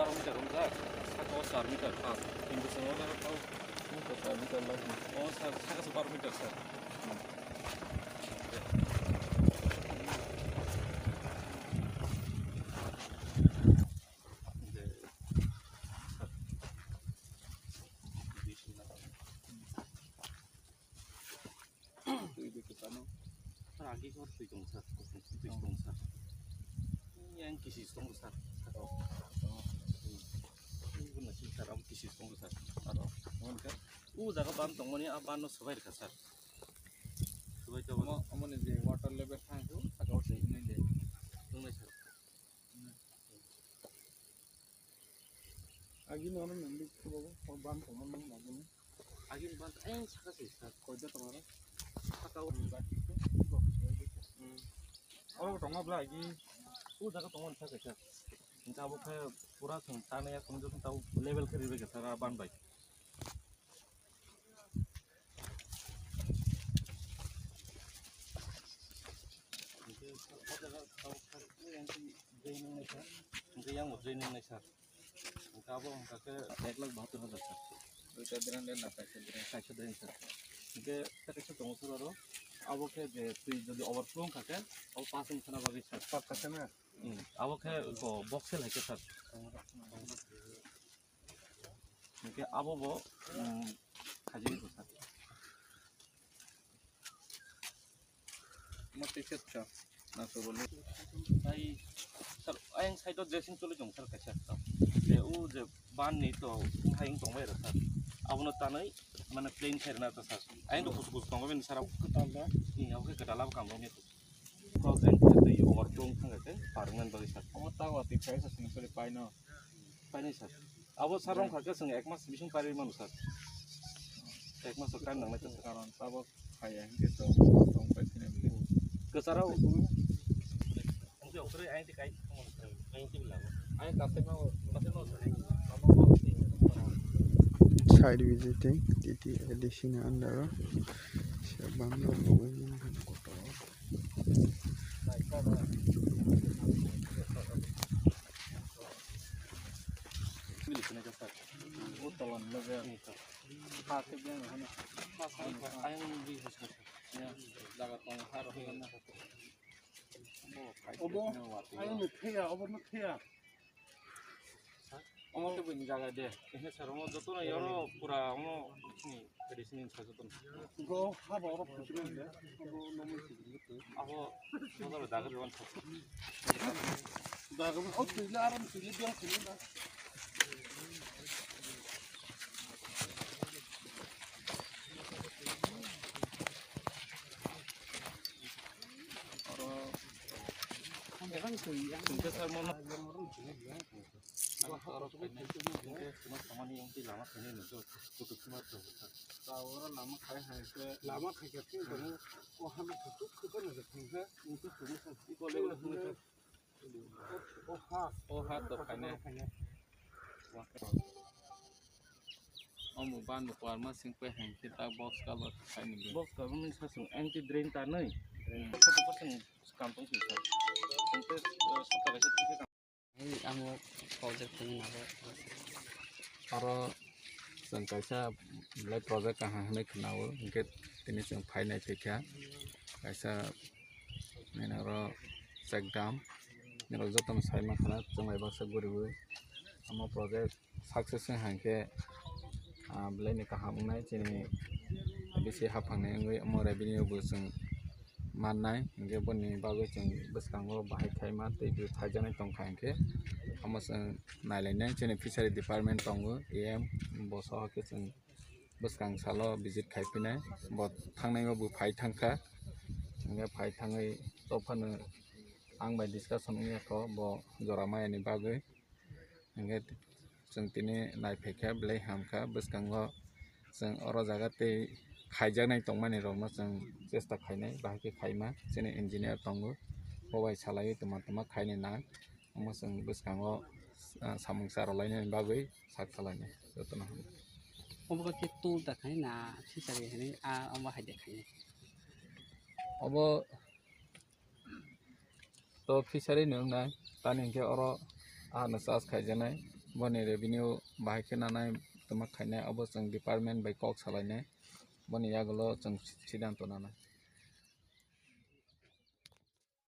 12 meter umzak, saka 4 meter. Pintu semua kan tahu. 4 meter lagi. Oh, saka 4 meter sir. Lagi kau tuh dong sir, yang kisi tong sir, atau ini sih sir, am kisi tong sir, atau mungkin, jaga bantong mana apa anu sebaik sir, sebaik coba. Aman ini water level kan tu, agak usai ini deh. Tunggu sir. Agi mana nanti tu bawa bantong mana lagi ni? Agi bant, saka sih sir, Kau jatuh mana? saka Oh, tengah lagi. jaga tongon saka sir. Kita abu kayak pura tanah ya kemudian tahu level kiri begitu sir, ban baik. Yang mau training nih sir, kamu kakek deadlock batu nih sir. Kita bilang dia nak pakai sir. Jadi kita tunggu sih Abo ke jadi overflow kakek, अब passing sana bagi sir. pakai mana? Abo ke box lagi sir. Mungkin abo bo kaji itu sir. Mati siapa? Nasu boleh. Ay sir, ayang side dressing tuloy jong sir kasi sir. Je je ban ni to hayang tong bayar sir. Abo na tanay mana plain fair na to sir. Ayang to kus tong bayar sir. Ketala. Iya, oke kedalaw kamu ni to. Project itu overflow kan parangan bagi sir. Kamu tahu ati saya sesungguhnya sudah paino. Pani sir. Abo sarong kakek seng ekmas bising pari manu sir. Ekmas sekarang nang itu Sekarang tahu kayak gitu. Tong pakai ni. Kesarau. Nanti okre ayang dikai ayang ti bilang. Ayah kasih mau. Side visiting di sini anda siapa mau Milik ni sir. Utawan lebih. Pakai dia ni. Ayang di sir. Ya, dagat tong harap na. Obo, ayah ni kaya, obo ni kaya. Omo tu pun jaga deh. Ini sir, omo tu na yoro pura omo ni dari sini saja tu. Go, haba orang pusing dia. Obo nama sih gitu. Ako, kalau dagat jalan sir. Dah kamu, oh sila aram sila dia sila dah. Mungkin sir mau cuma sama ni yang ti lama ini nih tutup semua tu. Orang lama kayak gitu, kamu, oh hamil tutup kita nak tunggu, untuk tunggu sih. Boleh boleh. Oh ha, tu kayaknya. Oh ban bukan masing peheng kita box kalau kayak ni. Box kalau ni sasung anti drain tanah. Satu pasang kampung sih sir. Untuk setelah itu kita kamu project ini apa? Kalau sengkasa mulai project kahang ni kenal, mungkin ini seng final tiga. Kasa ni naro segdam, ni naro jotam saya makan, cuma iba seguru. Amo project sukses hangke, mulai ni kahang ni cini, bisi hafang ni ngui amo revenue buseng manai, hingga pun ni bagai ceng beskango bahai kaima, tapi saja ni tong hangke. Amasang nailainya cina fishery department tonggo em boso ke ceng beskang salo visit kaipina bot tangnai bu phai thangka nga phai thangai topano ang bai discussion ngi ko bo joramai ni bagai nga ceng tini nai pheka blai hamka beskango ceng oro jaga te khaijaknai tongmani rokno ceng chesta khainai bahai khaima cini engineer tongo bobai salai tuma khainai na amasang beskango samung sarolainai bagai sak salai jotona Obo ke tu dah kaya na si cari ini obo hide kaya. Obo to fishery nung nai tani ke oro nasas khaijanai boni revenue bahai ke nanai tama khainai abo chung department by kok salai boni yagulo chung siddhanto nanai.